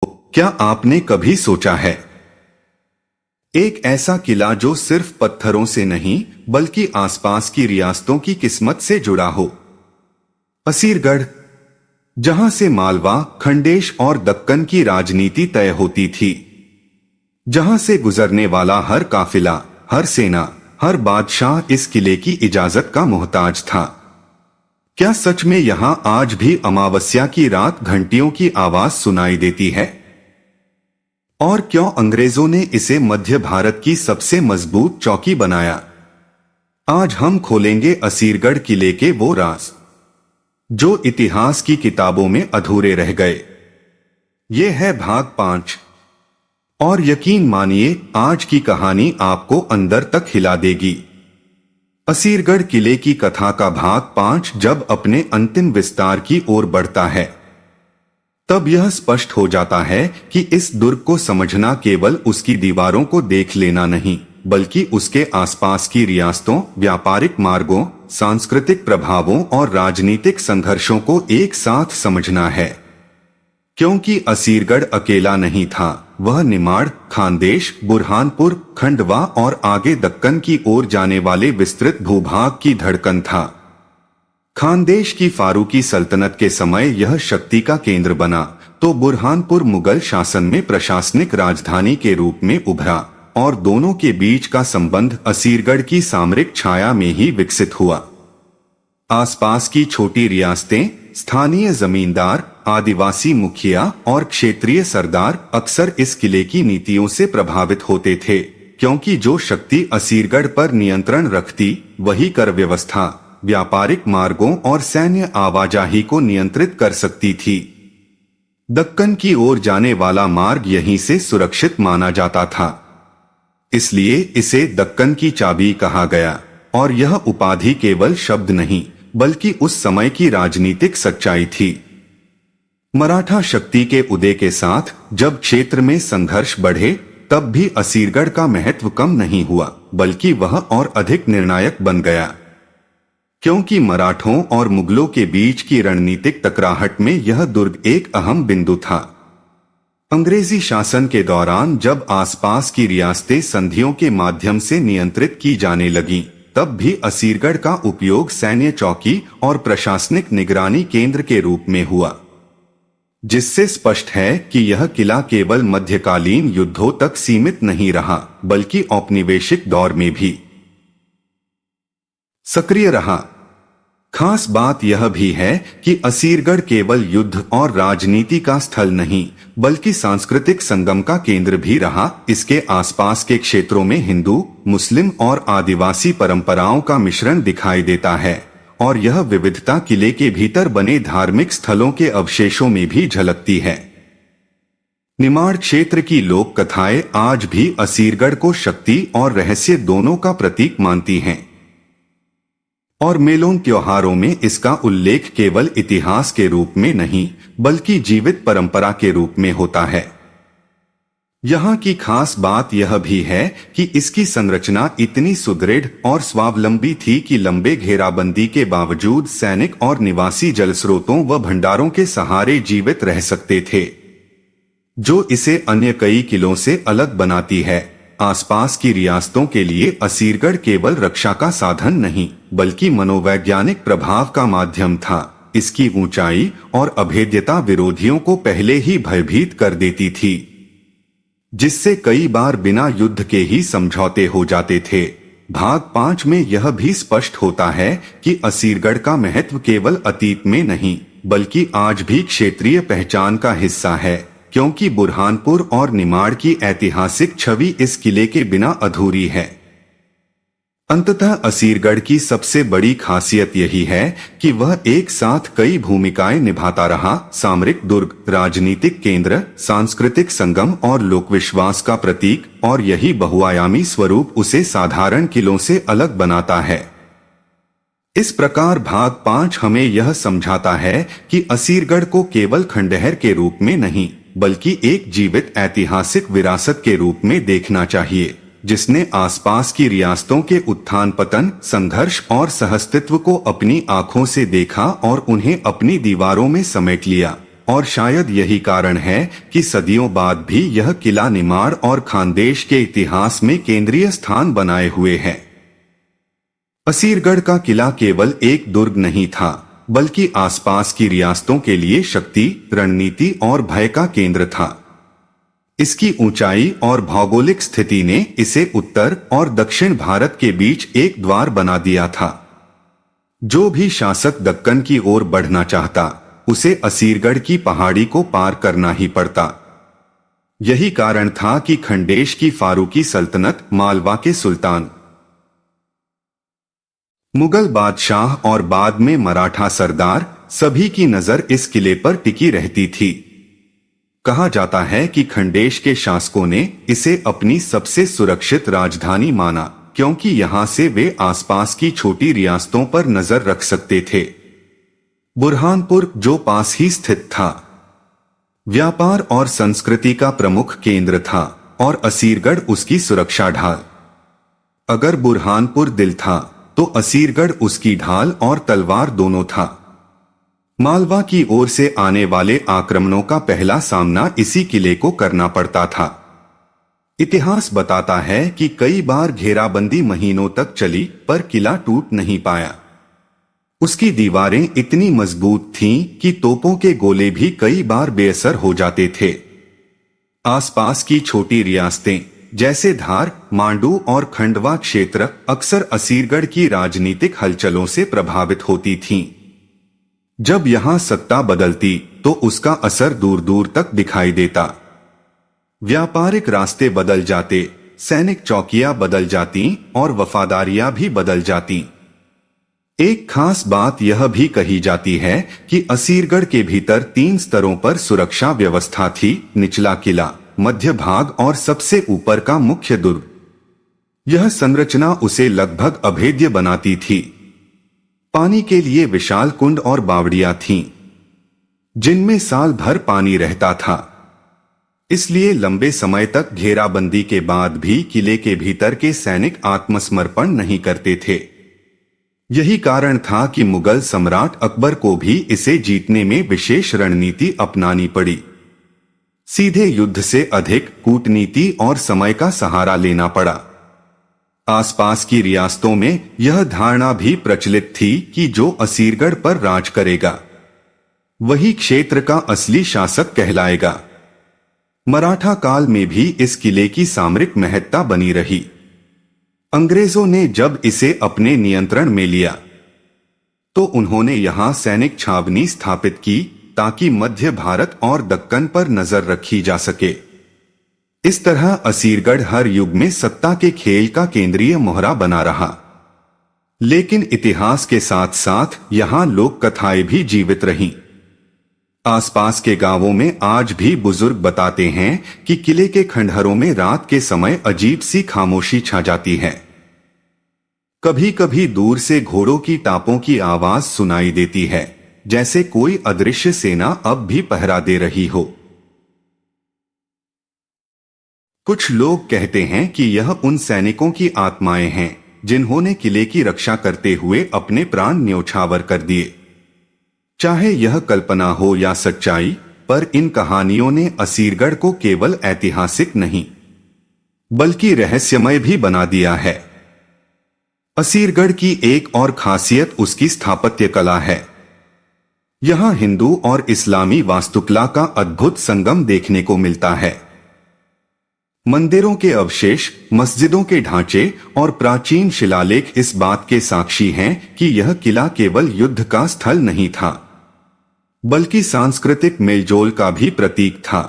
क्या आपने कभी सोचा है, एक ऐसा किला जो सिर्फ पत्थरों से नहीं बल्कि आसपास की रियासतों की किस्मत से जुड़ा हो। असीरगढ़, जहां से मालवा, खंडेश और दक्कन की राजनीति तय होती थी, जहां से गुजरने वाला हर काफिला, हर सेना, हर बादशाह इस किले की इजाजत का मोहताज था। क्या सच में यहां आज भी अमावस्या की रात घंटियों की आवाज सुनाई देती है? और क्यों अंग्रेजों ने इसे मध्य भारत की सबसे मजबूत चौकी बनाया? आज हम खोलेंगे असीरगढ़ किले के वो राज जो इतिहास की किताबों में अधूरे रह गए। ये है भाग 5 और यकीन मानिए आज की कहानी आपको अंदर तक हिला देगी। असीरगढ़ किले की कथा का भाग 5 जब अपने अंतिम विस्तार की ओर बढ़ता है, तब यह स्पष्ट हो जाता है कि इस दुर्ग को समझना केवल उसकी दीवारों को देख लेना नहीं, बल्कि उसके आसपास की रियासतों, व्यापारिक मार्गों, सांस्कृतिक प्रभावों और राजनीतिक संघर्षों को एक साथ समझना है। क्योंकि असीरगढ़ अकेला नहीं था, वह निमाड़, खानदेश, बुरहानपुर, खंडवा और आगे दक्कन की ओर जाने वाले विस्तृत भूभाग की धड़कन था। खानदेश की फारूकी सल्तनत के समय यह शक्ति का केंद्र बना, तो बुरहानपुर मुगल शासन में प्रशासनिक राजधानी के रूप में उभरा और दोनों के बीच का संबंध असीरगढ़ की सामरिक छाया में ही विकसित हुआ। आसपास की छोटी रियासतें, स्थानीय जमींदार, आदिवासी मुखिया और क्षेत्रीय सरदार अक्सर इस किले की नीतियों से प्रभावित होते थे, क्योंकि जो शक्ति असीरगढ़ पर नियंत्रण रखती वही कर व्यवस्था, व्यापारिक मार्गों और सैन्य आवाजाही को नियंत्रित कर सकती थी। दक्कन की ओर जाने वाला मार्ग यहीं से सुरक्षित माना जाता था, इसलिए इसे दक्कन की चाबी कहा गया। और यह उपाधि केवल शब्द नहीं, बल्कि उस समय की राजनीतिक सच्चाई थी। मराठा शक्ति के उदय के साथ जब क्षेत्र में संघर्ष बढ़े, तब भी असीरगढ़ का महत्व कम नहीं हुआ, बल्कि वह और अधिक निर्णायक बन गया। क्योंकि मराठों और मुगलों के बीच की रणनीतिक टकराहट में यह दुर्ग एक अहम बिंदु था। अंग्रेजी शासन के दौरान जब आसपास की रियासतें संधियों के माध्यम से नियंत्रित की जाने लगीं, तब भी असीरगढ़ का उपयोग सैन्य चौकी और प्रशासनिक निगरानी केंद्र के रूप में हुआ, जिससे स्पष्ट है कि यह किला केवल मध्यकालीन युद्धों तक सीमित नहीं रहा, बल्कि औपनिवेशिक दौर में भी सक्रिय रहा। खास बात यह भी है कि असीरगढ़ केवल युद्ध और राजनीति का स्थल नहीं, बल्कि सांस्कृतिक संगम का केंद्र भी रहा। इसके आसपास के क्षेत्रों में हिंदू, मुस्लिम और आदिवासी परंपराओं का मिश्रण दिखाई देता है, और यह विविधता किले के भीतर बने धार्मिक स्थलों के अवशेषों में भी झलकती है। निमाड़ क्षेत्र की लोक कथाएं आज भी असीरगढ़ को शक्ति और रहस्य दोनों का प्रतीक मानती हैं, और मेलों त्योहारों में इसका उल्लेख केवल इतिहास के रूप में नहीं, बल्कि जीवित परंपरा के रूप में होता है। यहाँ की खास बात यह भी है कि इसकी संरचना इतनी सुदृढ़ और स्वावलंबी थी कि लंबे घेराबंदी के बावजूद सैनिक और निवासी जलस्रोतों व भंडारों के सहारे जीवित रह सकते थे, जो इसे अन्य कई किलों से अलग बनाती है। आसपास की रियासतों के लिए असीरगढ़ केवल रक्षा का साधन नहीं, बल्कि मनोवैज्ञानिक प्रभाव का माध्यम था। इसकी ऊंचाई और अभेद्यता विरोधियों को पहले ही भयभीत कर देती थी, जिससे कई बार बिना युद्ध के ही समझौते हो जाते थे। भाग 5 में यह भी स्पष्ट होता है कि असीरगढ़ का महत्व केवल अतीत में नहीं, बल्कि आज भी क्षेत्रीय पहचान का हिस्सा है, क्योंकि बुरहानपुर और निमाड़ की ऐतिहासिक छवि इस किले के बिना अधूरी है। अंततः असीरगढ़ की सबसे बड़ी खासियत यही है कि वह एक साथ कई भूमिकाएं निभाता रहा, सामरिक दुर्ग, राजनीतिक केंद्र, सांस्कृतिक संगम और लोकविश्वास का प्रतीक, और यही बहुआयामी स्वरूप उसे साधारण किलों से अलग बनाता है। इस प्रकार भाग 5 हमें यह समझाता है कि असीरगढ़ को केवल खंडहर के रूप में नहीं, बल्कि एक जीवित ऐतिहासिक विरासत के रूप में देखना चाहिए, जिसने आसपास की रियासतों के उत्थान पतन, संघर्ष और सहअस्तित्व को अपनी आंखों से देखा और उन्हें अपनी दीवारों में समेट लिया। और शायद यही कारण है कि सदियों बाद भी यह किला निमाड़ और खानदेश के इतिहास में केंद्रीय स्थान बनाए हुए है। असीरगढ़ का किला केवल एक दुर्ग नहीं था, बल्कि आसपास की रियासतों के लिए शक्ति, रणनीति और भय का केंद्र था। इसकी ऊंचाई और भौगोलिक स्थिति ने इसे उत्तर और दक्षिण भारत के बीच एक द्वार बना दिया था। जो भी शासक दक्कन की ओर बढ़ना चाहता, उसे असीरगढ़ की पहाड़ी को पार करना ही पड़ता। यही कारण था कि खंडेश की फारूकी सल्तनत, मालवा के सुल्तान, मुगल बादशाह और बाद में मराठा सरदार, सभी की नजर इस किले पर टिकी रहती थी। कहा जाता है कि खंडेश के शासकों ने इसे अपनी सबसे सुरक्षित राजधानी माना, क्योंकि यहां से वे आसपास की छोटी रियासतों पर नजर रख सकते थे। बुरहानपुर, जो पास ही स्थित था, व्यापार और संस्कृति का प्रमुख केंद्र था और असीरगढ़ उसकी सुरक्षा ढाल। अगर बुरहानपुर दिल था, तो असीरगढ़ उसकी ढाल और तलवार दोनों था। मालवा की ओर से आने वाले आक्रमणों का पहला सामना इसी किले को करना पड़ता था। इतिहास बताता है कि कई बार घेराबंदी महीनों तक चली, पर किला टूट नहीं पाया। उसकी दीवारें इतनी मजबूत थीं कि तोपों के गोले भी कई बार बेअसर हो जाते थे। आसपास की छोटी रियासतें जैसे धार, मांडू और खंडवा क्षेत्र अक्सर असीरगढ़ की राजनीतिक हलचलों से प्रभावित होती थीं। जब यहां सत्ता बदलती, तो उसका असर दूर दूर तक दिखाई देता। व्यापारिक रास्ते बदल जाते, सैनिक चौकियां बदल जाती और वफादारियां भी बदल जाती। एक खास बात यह भी कही जाती है कि असीरगढ़ के भीतर 3 स्तरों पर सुरक्षा व्यवस्था थी: निचला किला, मध्य भाग और सबसे ऊपर का मुख्य दुर्ग। यह संरचना उसे लगभग अभेद्य बनाती थी। पानी के लिए विशाल कुंड और बावड़ियां थीं, जिनमें साल भर पानी रहता था। इसलिए लंबे समय तक घेराबंदी के बाद भी किले के भीतर के सैनिक आत्मसमर्पण नहीं करते थे। यही कारण था कि मुगल सम्राट अकबर को भी इसे जीतने में विशेष रणनीति अपनानी पड़ी। सीधे युद्ध से अधिक कूटनीति और समय का सहारा लेना पड़ा। आसपास की रियासतों में यह धारणा भी प्रचलित थी कि जो असीरगढ़ पर राज करेगा, वही क्षेत्र का असली शासक कहलाएगा। मराठा काल में भी इस किले की सामरिक महत्ता बनी रही। अंग्रेजों ने जब इसे अपने नियंत्रण में लिया, तो उन्होंने यहां सैनिक छावनी स्थापित की ताकि मध्य भारत और दक्कन पर नजर रखी जा सके। इस तरह असीरगढ़ हर युग में सत्ता के खेल का केंद्रीय मोहरा बना रहा। लेकिन इतिहास के साथ साथ यहां लोक कथाएं भी जीवित रहीं। आसपास के गांवों में आज भी बुजुर्ग बताते हैं कि किले के खंडहरों में रात के समय अजीब सी खामोशी छा जाती है। कभी कभी दूर से घोड़ों की टापों की आवाज सुनाई देती है, जैसे कोई अदृश्य सेना अब भी पहरा दे रही हो। कुछ लोग कहते हैं कि यह उन सैनिकों की आत्माएं हैं जिन्होंने किले की रक्षा करते हुए अपने प्राण न्योछावर कर दिए। चाहे यह कल्पना हो या सच्चाई, पर इन कहानियों ने असीरगढ़ को केवल ऐतिहासिक नहीं, बल्कि रहस्यमय भी बना दिया है। असीरगढ़ की एक और खासियत उसकी स्थापत्य कला है। यहां हिंदू और इस्लामी वास्तुकला का अद्भुत संगम देखने को मिलता है। मंदिरों के अवशेष, मस्जिदों के ढांचे और प्राचीन शिलालेख इस बात के साक्षी हैं कि यह किला केवल युद्ध का स्थल नहीं था, बल्कि सांस्कृतिक मेलजोल का भी प्रतीक था।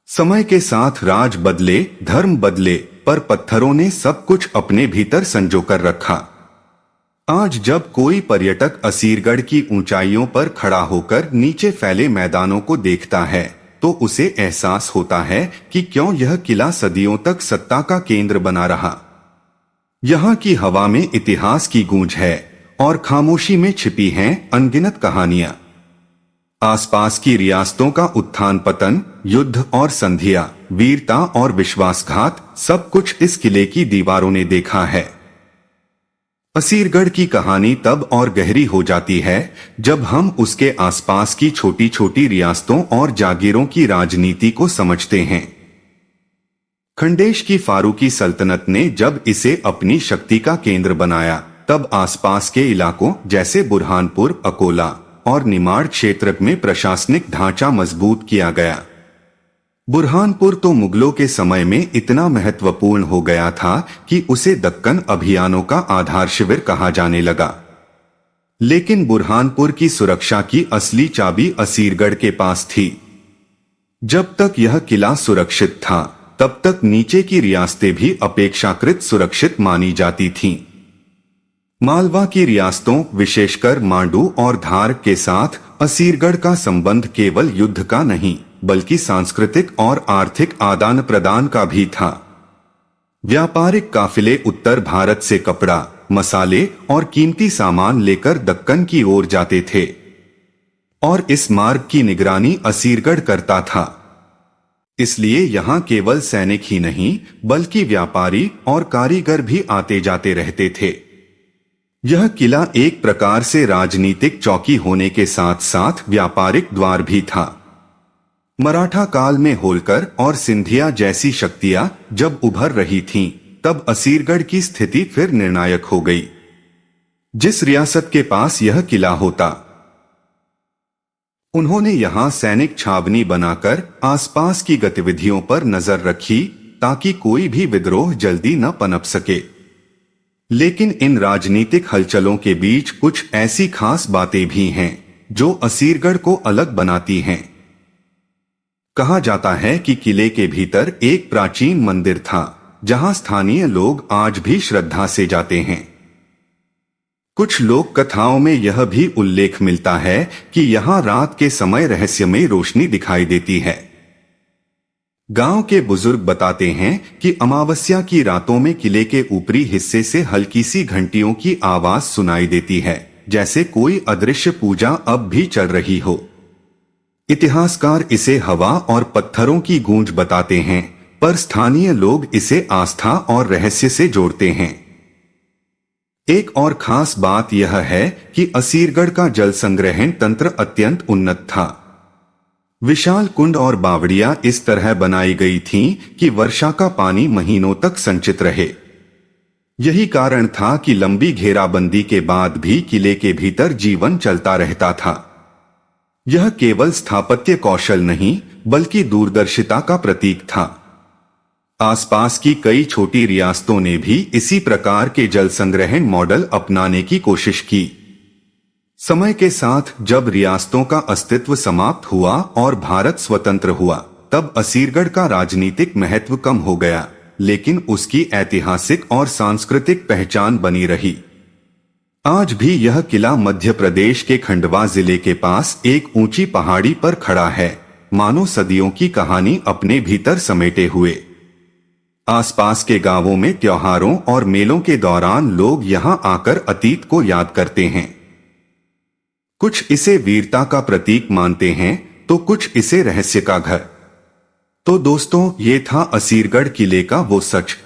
समय के साथ राज बदले, धर्म बदले, पर पत्थरों ने सब कुछ अपने भीतर संजो कर रखा। आज जब कोई पर्यटक असीरगढ़ की ऊंचाइयों पर खड़ा होकर नीचे फैले मैदानों को देखता है, तो उसे एहसास होता है कि क्यों यह किला सदियों तक सत्ता का केंद्र बना रहा। यहाँ की हवा में इतिहास की गूंज है और खामोशी में छिपी हैं अनगिनत कहानियां। आसपास की रियासतों का उत्थान पतन, युद्ध और संधियां, वीरता और विश्वासघात, सब कुछ इस किले की दीवारों ने देखा है। असीरगढ़ की कहानी तब और गहरी हो जाती है जब हम उसके आसपास की छोटी छोटी रियासतों और जागीरों की राजनीति को समझते हैं। खंडेश की फारूकी सल्तनत ने जब इसे अपनी शक्ति का केंद्र बनाया, तब आसपास के इलाकों जैसे बुरहानपुर, अकोला और निमाड़ क्षेत्र में प्रशासनिक ढांचा मजबूत किया गया। बुरहानपुर तो मुगलों के समय में इतना महत्वपूर्ण हो गया था कि उसे दक्कन अभियानों का आधार शिविर कहा जाने लगा। लेकिन बुरहानपुर की सुरक्षा की असली चाबी असीरगढ़ के पास थी। जब तक यह किला सुरक्षित था, तब तक नीचे की रियासतें भी अपेक्षाकृत सुरक्षित मानी जाती थीं। मालवा की रियासतों, विशेषकर मांडू और धार के साथ असीरगढ़ का संबंध केवल युद्ध का नहीं, बल्कि सांस्कृतिक और आर्थिक आदान प्रदान का भी था। व्यापारिक काफिले उत्तर भारत से कपड़ा, मसाले और कीमती सामान लेकर दक्कन की ओर जाते थे, और इस मार्ग की निगरानी असीरगढ़ करता था। इसलिए यहाँ केवल सैनिक ही नहीं, बल्कि व्यापारी और कारीगर भी आते जाते रहते थे। यह किला एक प्रकार से राजनीतिक चौकी होने के साथ साथ व्यापारिक द्वार भी था। मराठा काल में होलकर और सिंधिया जैसी शक्तियां जब उभर रही थीं, तब असीरगढ़ की स्थिति फिर निर्णायक हो गई। जिस रियासत के पास यह किला होता, उन्होंने यहां सैनिक छावनी बनाकर आसपास की गतिविधियों पर नजर रखी, ताकि कोई भी विद्रोह जल्दी न पनप सके। लेकिन इन राजनीतिक हलचलों के बीच कुछ ऐसी खास बातें भी हैं जो असीरगढ़ को अलग बनाती हैं। कहा जाता है कि किले के भीतर एक प्राचीन मंदिर था, जहां स्थानीय लोग आज भी श्रद्धा से जाते हैं। कुछ लोक कथाओं में यह भी उल्लेख मिलता है कि यहां रात के समय रहस्यमय रोशनी दिखाई देती है। गांव के बुजुर्ग बताते हैं कि अमावस्या की रातों में किले के ऊपरी हिस्से से हल्की सी घंटियों की आवाज सुनाई देती है, जैसे कोई अदृश्य पूजा अब भी चल रही हो। इतिहासकार इसे हवा और पत्थरों की गूंज बताते हैं, पर स्थानीय लोग इसे आस्था और रहस्य से जोड़ते हैं। एक और खास बात यह है कि असीरगढ़ का जल संग्रहण तंत्र अत्यंत उन्नत था। विशाल कुंड और बावड़ियां इस तरह बनाई गई थीं कि वर्षा का पानी महीनों तक संचित रहे। यही कारण था कि लंबी घेराबंदी के बाद भी किले के भीतर जीवन चलता रहता था। यह केवल स्थापत्य कौशल नहीं, बल्कि दूरदर्शिता का प्रतीक था। आसपास की कई छोटी रियासतों ने भी इसी प्रकार के जल संग्रहण मॉडल अपनाने की कोशिश की। समय के साथ जब रियासतों का अस्तित्व समाप्त हुआ और भारत स्वतंत्र हुआ, तब असीरगढ़ का राजनीतिक महत्व कम हो गया, लेकिन उसकी ऐतिहासिक और सांस्कृतिक पहचान बनी रही। आज भी यह किला मध्य प्रदेश के खंडवा जिले के पास एक ऊंची पहाड़ी पर खड़ा है, मानो सदियों की कहानी अपने भीतर समेटे हुए। आसपास के गांवों में त्योहारों और मेलों के दौरान लोग यहां आकर अतीत को याद करते हैं। कुछ इसे वीरता का प्रतीक मानते हैं, तो कुछ इसे रहस्य का घर। तो दोस्तों, ये था असीरगढ़ किले का वो सच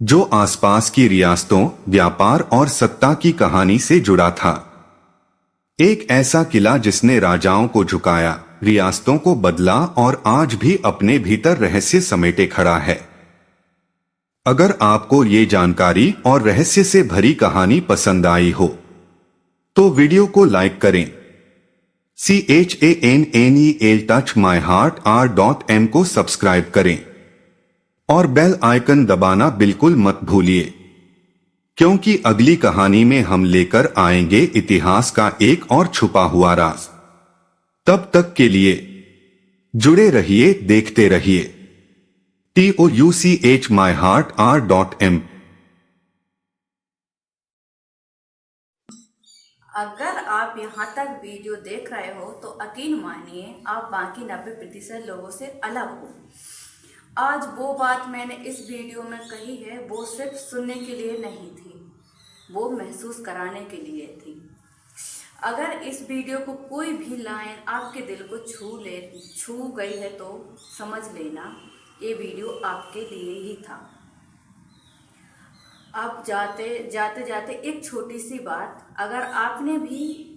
जो आसपास की रियासतों, व्यापार और सत्ता की कहानी से जुड़ा था। एक ऐसा किला जिसने राजाओं को झुकाया, रियासतों को बदला और आज भी अपने भीतर रहस्य समेटे खड़ा है। अगर आपको ये जानकारी और रहस्य से भरी कहानी पसंद आई हो, तो वीडियो को लाइक करें। CHANNEL touch my heart R.M को सब्सक्राइब करें और बेल आइकन दबाना बिल्कुल मत भूलिए, क्योंकि अगली कहानी में हम लेकर आएंगे इतिहास का एक और छुपा हुआ राज। तब तक के लिए जुड़े रहिए, देखते रहिए TOUCH माई हार्ट R.M। अगर आप यहाँ तक वीडियो देख रहे हो तो यकीन मानिए आप बाकी 90% लोगों से अलग हो। आज वो बात मैंने इस वीडियो में कही है, वो सिर्फ सुनने के लिए नहीं थी, वो महसूस कराने के लिए थी। अगर इस वीडियो को कोई भी लाइन आपके दिल को छू गई है तो समझ लेना ये वीडियो आपके लिए ही था। अब जाते जाते जाते एक छोटी सी बात, अगर आपने भी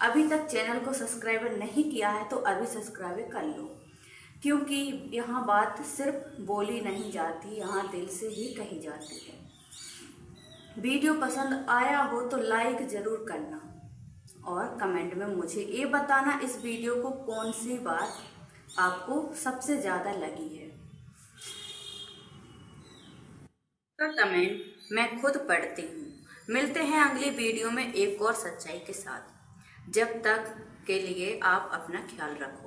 अभी तक चैनल को सब्सक्राइब नहीं किया है तो अभी सब्सक्राइब कर लो, क्योंकि यहाँ बात सिर्फ बोली नहीं जाती, यहाँ दिल से ही कही जाती है। वीडियो पसंद आया हो तो लाइक ज़रूर करना और कमेंट में मुझे ये बताना इस वीडियो को कौन सी बात आपको सबसे ज़्यादा लगी है। तो कमेंट मैं खुद पढ़ती हूँ। मिलते हैं अगली वीडियो में एक और सच्चाई के साथ। जब तक के लिए आप अपना ख्याल रखो।